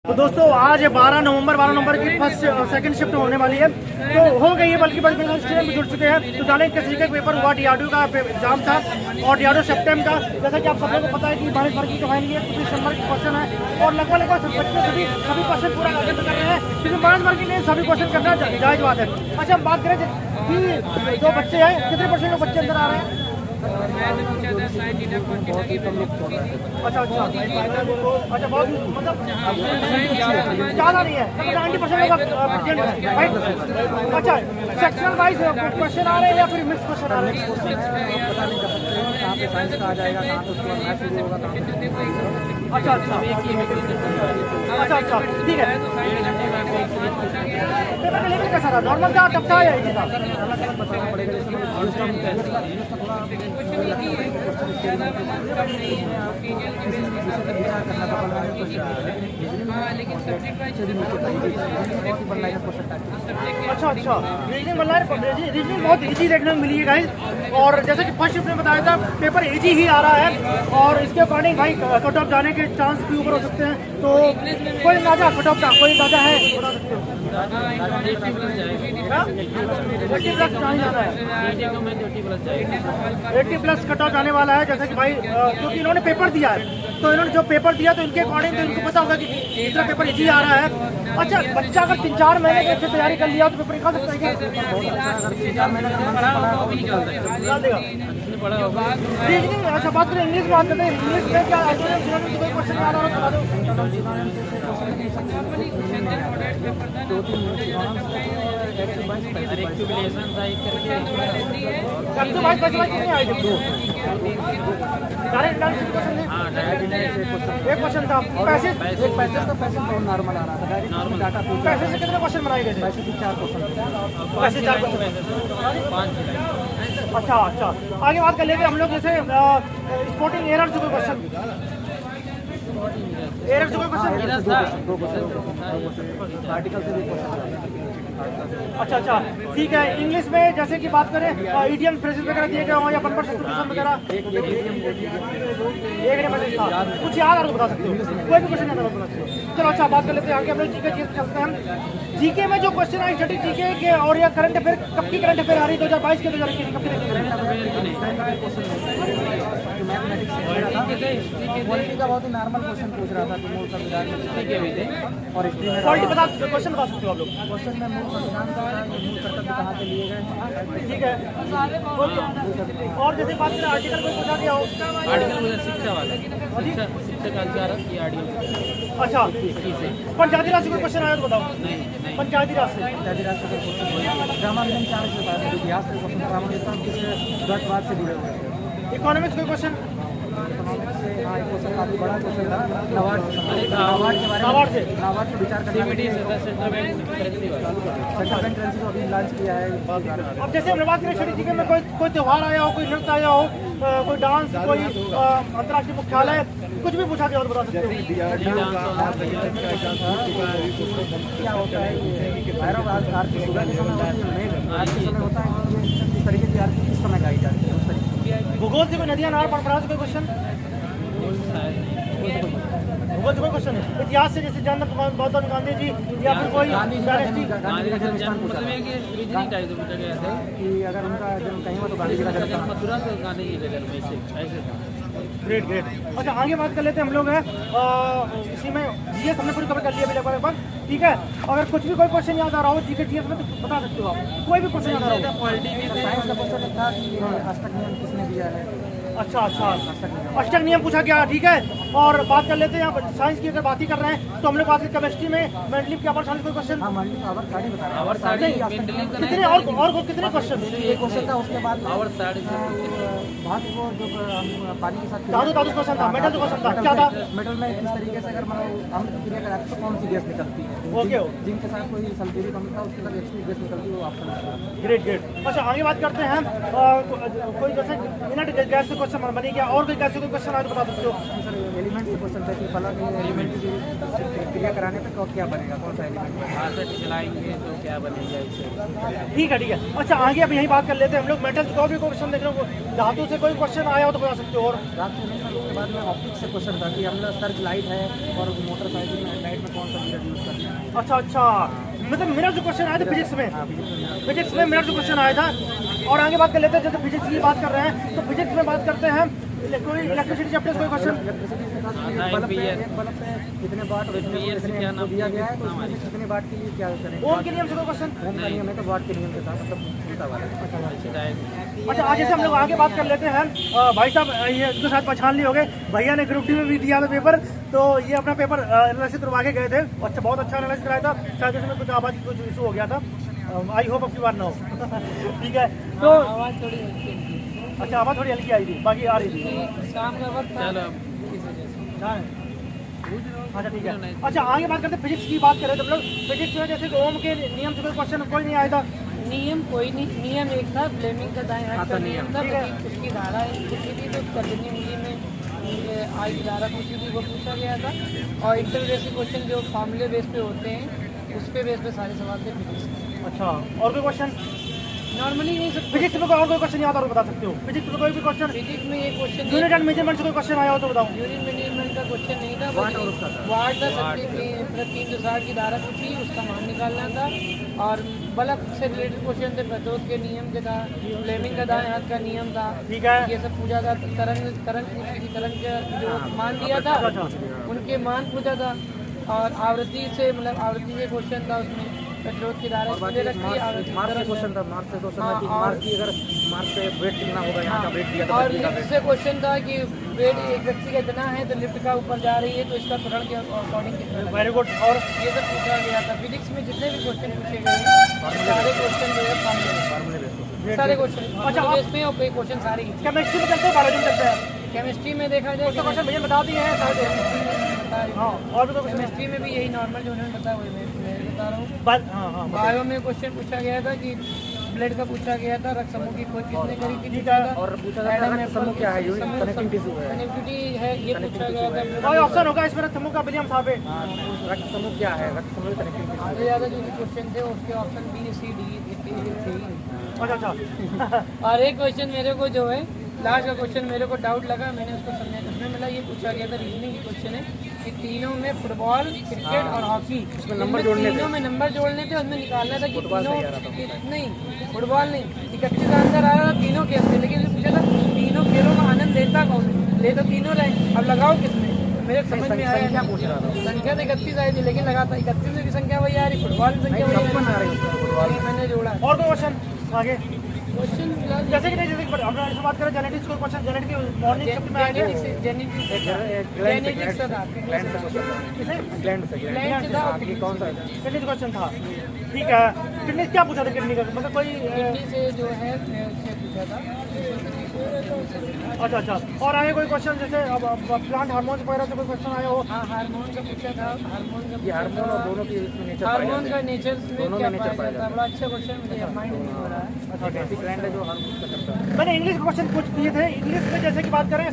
तो दोस्तों आज 12 नवंबर की फर्स्ट सेकंड शिफ्ट होने वाली है, तो हो गई है, बल्कि बड़े स्टूडेंट भी जुड़ चुके हैं। तो जाने किस तरीके का पेपर हुआ, डीआरडीओ का एग्जाम था और डीआरडीओ सेप्टेम्बर का, जैसा कि आप सब लोगों को पता है कि 22 मार्क की कमाई है, 25 नंबर के क्वेश्चन है और लगभग बच्चे सभी क्वेश्चन पूरा अटेंड कर रहे हैं, क्योंकि 22 मार्क के लिए सभी क्वेश्चन करना जायज बात है। अच्छा, हम बात करें कि जो बच्चे हैं, कितने परसेंट लोग बच्चे अंदर आ रहे हैं? अच्छा, बहुत मतलब ज़्यादा नहीं है, 90% लोग राइट। अच्छा, सेक्शनल वाइज क्वेश्चन आ रहे हैं या फिर मिक्स क्वेश्चन आ रहे हैं? अच्छा, ठीक है। पेपर का लेवल कैसा था? नॉर्मल था, टफ था या इजी था? अच्छा, रीजनिंग बहुत इजी देखने को मिली है गाइस, और जैसे कि फर्स्ट शिफ्ट में बताया था पेपर इजी ही आ रहा है और इसके अकॉर्डिंग भाई कट ऑफ जाने के चांस भी ऊपर हो सकते हैं। तो कोई अंदाजा कट ऑफ का कोई अंदाजा है? 80 प्लस कट ऑफ जाने वाला है, जैसे कि भाई क्योंकि इन्होंने पेपर दिया है, तो इन्होंने जो पेपर दिया तो इनके अकॉर्डिंग तो इनको पता होगा कि इतना पेपर इजी आ रहा है। अच्छा, बच्चा अगर 3-4 महीने की अच्छी तैयारी कर लिया तो पेपर निकाल सकता है क्या? रीजनिंग, अच्छा बात करें इंग्लिश में, बात करते हैं इंग्लिश में क्या कोई क्वेश्चन आ रहा है? बता एक क्वेश्चन था, पैसे तो नॉर्मल आ रहा था, पैसे से कितने क्वेश्चन बनाए गए थे? पैसे से 4 क्वेश्चन। अच्छा, आगे बात कर लेते हम लोग, जैसे स्पोर्टिंग एरर से कोई क्वेश्चन, आर्टिकल से भी क्वेश्चन। अच्छा, ठीक है। इंग्लिश में जैसे कि बात करें इडियम फ्रेजेस वगैरह दिए गए हों या 1% वगैरह, कुछ याद आपको बता सकते हो? कोई भी क्वेश्चन याद बता सकते हो? चलो, अच्छा बात कर लेते हैं आगे हम लोग जीके चलते हैं। जीके में जो क्वेश्चन है स्टैटिक जीके के और या करंट अफेयर, कब की करंट अफेयर आ रही है? 2022 के 2021 कब की? पॉलिटी का बहुत ही नॉर्मल क्वेश्चन पूछ रहा था कि मूल संविधान और हिस्ट्री में क्वालिटी क्वेश्चन बता सकते हो आप लोग? क्वेश्चन में मूल संविधान का मूल कर्तव्य कहाँ से लिए गए, ठीक है। और जैसे बात करें आर्टिकल कोई पूछा गया हो? आर्टिकल शिक्षा वाला, शिक्षा का अधिकार ये आर्टिकल। अच्छा, पंचायती राज से कोई क्वेश्चन आया तो बताओ? पंचायती राज से रामानुजन चार्ज से बात है, इतिहास से क्वेश्चन रामानुजन किस गतवाद से जुड़े हुए हैं। इकोनॉमिक्स कोई क्वेश्चन? इकोनॉमिक्स से हाँ, एक क्वेश्चन काफ़ी बड़ा क्वेश्चन था, नाबार्ड के बारे में, नाबार्ड का विचार करना। सेंट्रल बैंक करेंसी को अभी लॉन्च किया है। अब जैसे हम बात करें स्टडी जीके में कोई त्यौहार आया हो, कोई नृत्य आया हो, कोई डांस, कोई अंतर्राष्ट्रीय मुख्यालय, कुछ भी पूछा गया हो तो बता सकते हो? क्या होता है कि भैरव आरती सुबह के समय होती है, आज के समय होता है कि इस तरीके की आरती किस समय गाई जाती है, उस तरीके। भूगोल से कोई नदियाँ नार परंपरा से कोई क्वेश्चन? भूगोल से कोई क्वेश्चन है? इतिहास से जैसे जानना गौतम गांधी जी या फिर कोई डायनेस्टी? कि अगर उनका जन्म कहीं हो तो गांधी जी का जन्म मथुरा से गांधी जी का जन्म ऐसे। ग्रेट। अच्छा, आगे बात कर लेते हैं हम लोग है इसी में जीएस हमने पूरी कवर कर लिया लगभग, ठीक है। अगर कुछ भी कोई क्वेश्चन याद आ रहा हो जीके जीएस में तो बता सकते हो आप, कोई भी क्वेश्चन याद आ रहा हो? पॉलिटी में साइंस का क्वेश्चन था कि अष्टक नियम किसने दिया है। अच्छा, अष्टक नियम पूछा गया, ठीक है। और बात कर लेते हैं साइंस की, अगर बात ही कर रहे हैं तो हम लोग बात करें केमिस्ट्री में मेंटली क्या कोई क्वेश्चन? हाँ, मेंटली आवर साड़ी बता रहा आवर साड़ी कितने और कितने क्वेश्चन? एक क्वेश्चन था, उसके बाद आवर साड़ी धातु को जो पानी के साथ धातु क्वेश्चन था, मेटल क्वेश्चन था, क्या था? मेटल में किस तरीके से अगर हम क्रिया कराते तो कौन सी गैस निकलती है, ओके। जिनके साथ कोई सल्फ्यूरिक अम्ल था उसके साथ H2 गैस निकलती है, वो ऑप्शन। ग्रेट। अच्छा, आगे बात करते हैं कोई जैसे इनर्ट गैस से क्वेश्चन बनी क्या, और कोई गैस से कोई क्वेश्चन आए तो बता सकते हो? सर, एलिमेंट से क्वेश्चन था कि फला एलिमेंट की क्रिया कराने पे क्या बनेगा, कौन सा एलिमेंट हाथ चलाएंगे तो क्या बनेगा इससे। ठीक है। अच्छा, आगे अब यही बात कर लेते हैं हम लोग मेटल्स को भी क्वेश्चन देख रहे हो, धातु से कोई क्वेश्चन आया हो तो बता सकते हो? और रात से नहीं, उसके बाद में ऑप्टिक्स से क्वेश्चन था कि हम लोग सर्च लाइट है और मोटरसाइकिल में लाइट में कौन सा अच्छा अच्छा, मतलब मेरा जो क्वेश्चन आया था फिजिक्स में, फिजिक्स में मेरा जो क्वेश्चन आया था। और आगे बात कर लेते हैं, जैसे फिजिक्स की बात कर रहे हैं तो फिजिक्स में बात करते हैं, कोई इलेक्ट्रिसिटी चैप्टर कोई क्वेश्चन। बल्ब पे कितने वाट कितने दिया गया है, तो उसमें से कितने वाट के लिए क्या करें। ओम के नियम से कोई क्वेश्चन। ओम का नियम है तो वाट के नियम के साथ मतलब उल्टा वाला। अच्छा, आज जैसे हम लोग आगे बात कर लेते हैं, भाई साहब ये इनके साथ पहचान लिए होंगे, भैया ने ग्रुप डी में भी दिया था पेपर, तो ये अपना पेपर एनालिसिस करवा के गए थे। अच्छा, बहुत अच्छा एनालिसिस कराया था, शायद इसमें कुछ आवाज़ कुछ इशू हो गया था, आई होप अब की बार ना हो। ठीक है, तो आवाज़ थोड़ी हल्की अच्छा आवाज़ थोड़ी हल्की आई थी, बाकी आ रही थी। शाम का वक्त चलो अच्छा ठीक है। अच्छा, आगे बात करते हैं फिजिक्स की बात करें तो हम लोग फिजिक्स में जैसे ओम के नियम से कोई क्वेश्चन कोई नहीं आया था। नियम कोई नहीं, नियम एक था ब्लेमिंग का दाएं हाथ का नियम था, उसकी धारा पूछी थी तो तर्जनी मूली में आई धारा पूछी थी वो पूछा गया था। और इंटरव्यू क्वेश्चन जो फॉर्मूले बेस पे होते हैं उस पे बेस पे सारे सवाल थे फिजिक्स। अच्छा, और कोई क्वेश्चन नॉर्मली नहीं सब फिजिक्स में और कोई क्वेश्चन याद और बता सकते हो? फिजिक्स में कोई भी क्वेश्चन, फिजिक्स में ये क्वेश्चन यूनिट एंड मेजरमेंट से कोई क्वेश्चन आया हो तो बताओ। यूनिट मैनेजमेंट का क्वेश्चन नहीं था, वाट था 360 की धारा पूछी, उसका मान निकालना था। और बल्ब से रिलेटेड क्वेश्चन थे, प्रतिरोध के नियम के था, फ्लेमिंग का दाएं हाथ का नियम था, ठीक है। ये सब पूछा था। तरंग पूछी थी, तरंग का जो मान दिया था उनके मान पूछा था। और आवृत्ति से मतलब आवृत्ति से क्वेश्चन था, उसमें प्रतिरोध की धारा सीधे रखी, आवृत्ति मार्क्स से क्वेश्चन था, मार्क्स से क्वेश्चन था कि मार्क्स की अगर मार्क्स पे वेट कितना होगा, यहाँ का वेट दिया था और लिफ्ट से क्वेश्चन था कि वेट एक व्यक्ति का इतना है तो लिफ्ट का ऊपर जा रही है तो इसका त्वरण के अकॉर्डिंग कितना है। Very good. और ये सब पूछा गया था। फिजिक्स में जितने भी क्वेश्चन पूछे गए हैं सारे क्वेश्चन जो है फार्मूले बेस सारे क्वेश्चन अच्छा, बेस पे और क्वेश्चन सारे ही केमिस्ट्री में चलते हैं, बायोलॉजी में चलते हैं। केमिस्ट्री में देखा जाए तो क्वेश्चन भैया बता दिए हैं शायद। हाँ, और भी तो क्वेश्चन केमिस्ट्री में भी यही नॉर्मल जो उन्होंने बताया वही मैं बता रहा हूँ। हाँ हाँ, बायो में क्वेश्चन पूछा गया था कि ब्लड का पूछा गया था, रक्त समूह की खोज किसने करी थी पूछा था। और पूछा जाता है रक्त समूह क्या है, यूनिट कनेक्टिंग टिश्यू है, कनेक्टिविटी है ये पूछा गया था। कोई ऑप्शन होगा इसमें समूह का विलियम साहब है। रक्त समूह क्या है, रक्त समूह कनेक्टिंग टिश्यू। आगे ज़्यादा जो भी क्वेश्चन थे उसके ऑप्शन बी सी डी थी। अच्छा अच्छा, और एक क्वेश्चन मेरे को जो है लास्ट का क्वेश्चन मेरे को डाउट लगा, मैंने उसको समझा, उसमें मिला ये पूछा गया था रीजनिंग की क्वेश्चन है कि तीनों में फुटबॉल, क्रिकेट और हॉकी उसमें नंबर जोड़ने तीनों में नंबर जोड़ने थे, उसमें निकालना था कि तीनों नहीं फुटबॉल नहीं 31 आंसर आ रहा था तीनों खेल थे, लेकिन पूछा था तीनों खेलों का आनंद लेता कौन, ले तो तीनों रहे, अब लगाओ कितने। मेरे समझ में आया क्या पूछ रहा था, संख्या तो 31 आई थी लेकिन लगा था 31 की संख्या वही आ रही, फुटबॉल की संख्या वही आ रही, मैंने जोड़ा। और कोई क्वेश्चन आगे क्वेश्चन जैसे कि नहीं, जैसे कि हम लोग बात करें जेनेटिक्स को क्वेश्चन, जेनेटिक मॉर्निंग शिफ्ट में आएंगे। जेनेटिक्स था, ग्लैंड से आपकी कौन सा किडनी क्वेश्चन था, ठीक है। किडनी क्या पूछा था किडनी का, मतलब कोई किडनी से जो है पूछा था। अच्छा अच्छा, और आगे कोई क्वेश्चन जैसे अब प्लांट हार्मोन वगैरह से कोई क्वेश्चन आया हो? हाँ, हार्मोन का पूछा था, हार्मोन का ये हार्मोन और दोनों की नेचर, हार्मोन का नेचर दोनों क्या में पाया नेचर पाया जाता है, बड़ा अच्छा क्वेश्चन मुझे माइंड नहीं हो रहा है। अच्छा, ऐसी ग्लैंड है जो हार्मोन का करता है। मैंने इंग्लिश का क्वेश्चन कुछ किए थे, इंग्लिश में जैसे कि बात करें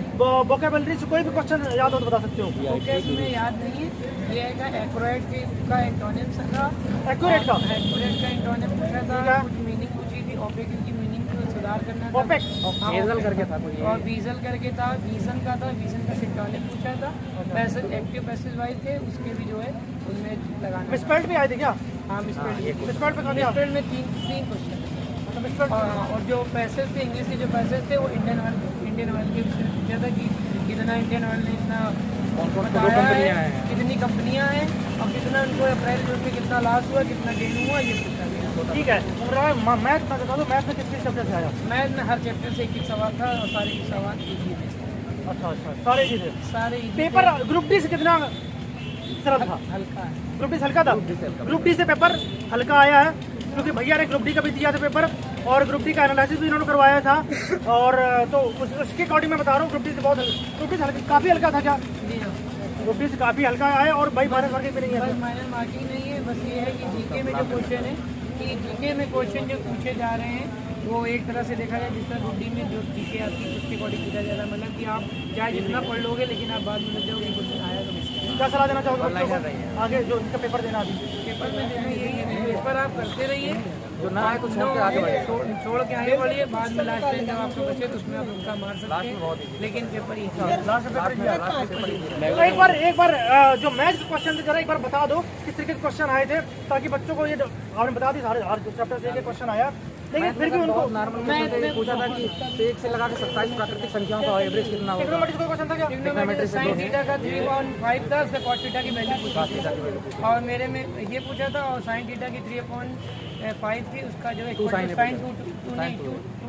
वोकेबलरी से कोई भी क्वेश्चन याद हो तो बता सकते हो? फोकस में याद नहीं है, ये आएगा एक्यूरेट का एंटोनिम था, एक्यूरेट का एंटोनिम पूछा था, कुछ मीनिंग पूछी थी, ऑपेक की मीनिंग को सुधार करना था, ओपेक वेजल करके था कोई, और वीजल करके था, वीजन का था, वीजन का सिंटोनिक पूछा था, पैसेज एक्टिव पैसेज वाइज थे उसके भी जो है उनमें लगाना। मिसपेल्ड भी आए थे क्या? हाँ, मिसपेल्ड मिसपेल्ड पे कहाँ दिया? मिसपेल्ड में तीन क्वेश्चन। मिसपेल्ड और जो पैसेज थे इंग्लिश के जो पैसेज थे वो इंडियन ऑयल के विषय में पूछा था कि कितना इंडियन ऑयल ने इतना बताया है, कितनी कंपनियां हैं और कितना उनको अप्रैल जून में कितना लॉस हुआ, कितना गेन हुआ, ये पूछा गया। ठीक है। मैथ बता दो, मैथ में किस चैप्टर से आया? मैथ में हर चैप्टर से एक सवाल था और सारे के सवाल एक ही थे। अच्छा अच्छा, सारे चीजें सारे पेपर ग्रुप डी से कितना सरल था? हल्का है। ग्रुप डी से हल्का था? ग्रुप डी से पेपर हल्का आया है क्योंकि भैया ने ग्रुप डी का भी दिया था पेपर और ग्रुप डी का एनालिसिस भी इन्होंने करवाया था, और तो उसके अकॉर्डिंग मैं बता रहा हूँ ग्रुप डी से बहुत ग्रुप डी से काफ़ी हल्का था क्या? जी हाँ, ग्रुप डी से काफ़ी हल्का आया और भाई माइनस मार्किंग भी नहीं है। बस माइनर मार्किंग नहीं है, बस ये है कि जीके में जो क्वेश्चन है कि जीके में क्वेश्चन जो पूछे जा रहे हैं वो एक तरह से देखा जाए जिस तरह ग्रुप डी में जो जीके आती है उसके अकॉर्डिंग पूछा जा रहा है, मतलब कि आप चाहे जितना पढ़ लोगे लेकिन आप बाद में लग जाओगे क्वेश्चन आया तो मिस। क्या सलाह देना चाहोगे बच्चों को आगे जो इनका पेपर देना अभी? पेपर में देना यही है, पेपर आप करते रहिए जो ना है तो छोड़ के आगे बढ़े। छोड़ के आगे बढ़िए, बाद में लास्ट टाइम जब आपको बचे तो उसमें आप उनका मार सकते लास्ट में बहुत हैं, लेकिन पेपर ही एक बार जो मैथ क्वेश्चन थे जरा एक बार बता दो किस तरीके के क्वेश्चन आए थे, ताकि बच्चों को ये आपने बता दी सारे हर चैप्टर से एक क्वेश्चन आया, लेकिन फिर भी उनको नॉर्मल में पूछा था कि 1 से लगा के 27 प्राकृतिक संख्याओं का एवरेज कितना होगा। ट्रिग्नोमेट्री का क्वेश्चन था क्या? ट्रिग्नोमेट्री साइन थीटा का 3/5 था, उसका कॉस थीटा की वैल्यू पूछी थी, और मेरे में ये पूछा था, और साइन थीटा की 3/5 थी, उसका जो है साइन 2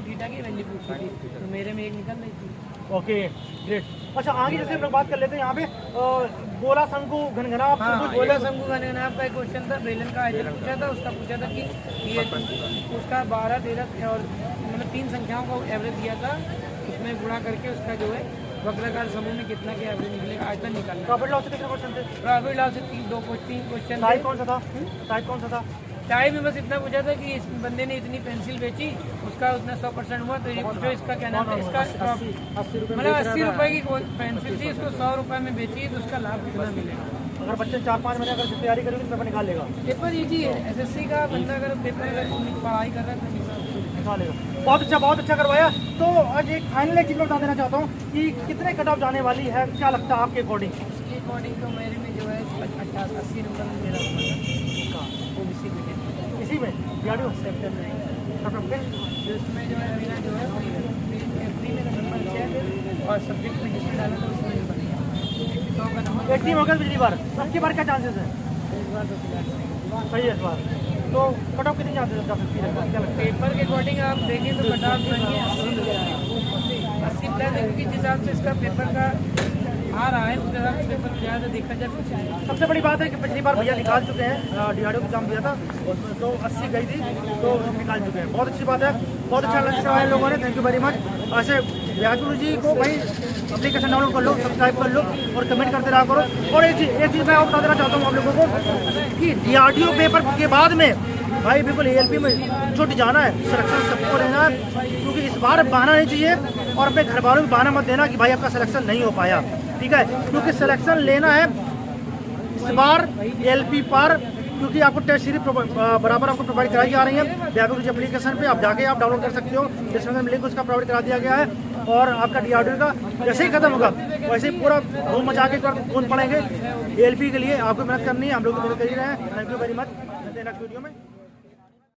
थीटा की वैल्यू पूछी थी, तो मेरे में एक निकल रही थी। Okay great. अच्छा आगे जैसे हम लोग बात कर लेते हैं यहाँ पे गोला शंकु घनघनाभ। हाँ, गोला शंकु घनघनाभ का एक क्वेश्चन था, ब्रेलन का आयतन पूछा था, उसका पूछा था कि ये उसका 12, 13 और मतलब 3 संख्याओं का एवरेज दिया था, उसमें गुणा करके उसका जो है वक्राकार समूह में कितना के एवरेज निकलेगा, आयतन निकालना। प्रॉफिट लॉस से कितने क्वेश्चन थे? प्रॉफिट लॉस से 3 क्वेश्चन। टाइप कौन सा था? टाइप कौन सा था? टाइम में बस इतना पूछा था कि इस बंदे ने इतनी पेंसिल बेची, उसका उतना 100% हुआ, तो ये पूछो इसका क्या नाम है, इसका 80 रुपये मतलब 80 रुपये की पेंसिल थी, उसको 100 रुपये में बेची, तो उसका लाभ कितना मिलेगा। अगर बच्चे 4-5 महीने अगर तैयारी करेंगे तो पेपर निकाल लेगा। पेपर इजी है, एसएससी का बंदा अगर पेपर पढ़ाई कर रहा है तो निकाल लेगा। बहुत अच्छा करवाया। तो आज एक फाइनल एक चीज़ मैं बता देना चाहता हूँ कि कितने कट ऑफ जाने वाली है, क्या लगता है आपके अकॉर्डिंग? इसके अकॉर्डिंग तो मेरे में जो है 80 नंबर में मेरा हुआ था, ओबीसी में इसी में याडियो सेक्टर में, फिर जिसमें जो है मेरा जो है प्री में नंबर 6 थे, और सब्जेक्ट में जिसमें डाला था उसमें नंबर 100 का नंबर। एक टीम होगा पिछली बार, अब की बार क्या चांसेस है? इस बार तो फिलहाल सही है इस बार। तो कट ऑफ कितनी चांसेस है? क्या लगता है? पेपर के अकॉर्डिंग आप देखें तो कट ऑफ बनी है 80 प्लस, क्योंकि जिस हिसाब से इसका पेपर का आ रहा है उस हिसाब से पेपर में ज़्यादा देखा जाए कुछ नहीं। सबसे बड़ी बात है कि पिछली बार भैया निकाल चुके हैं, डीआरडीओ का एग्जाम दिया था तो 80 गई थी, तो निकाल चुके हैं। बहुत अच्छी बात है, बहुत अच्छा लंच करवाया लोगों ने, थैंक यू वेरी मच। ऐसे व्याकुल जी को भाई एप्लीकेशन डाउनलोड कर लो, सब्सक्राइब कर लो और कमेंट करते रहा करो। और एक चीज़ मैं और बता देना चाहता हूँ आप लोगों को कि डीआरडीओ पेपर के बाद में भाई बिल्कुल एएलपी में छुट जाना है, सिलेक्शन सबको लेना है, क्योंकि इस बार बहाना नहीं चाहिए और अपने घर वालों को बहाना मत देना कि भाई आपका सिलेक्शन नहीं हो पाया, ठीक है? क्योंकि सिलेक्शन लेना है इस बार एलपी पर, क्योंकि आपको टेस्ट सीरीज बराबर आपको प्रोवाइड कराई जा रही है। व्याकुल जी एप्लीकेशन पे आप जाके आप डाउनलोड कर सकते हो, डिस्क्रिप्शन में लिंक उसका प्रोवाइड करा दिया गया है। और आपका डीआरडीओ का जैसे ही खत्म होगा वैसे ही पूरा धूम मचा के खून पड़ेंगे। एलपी के लिए आपको मेहनत करनी है, हम लोग तो मेहनत कर ही रहे हैं। थैंक यू वेरी मच, मिलते हैं नेक्स्ट वीडियो में।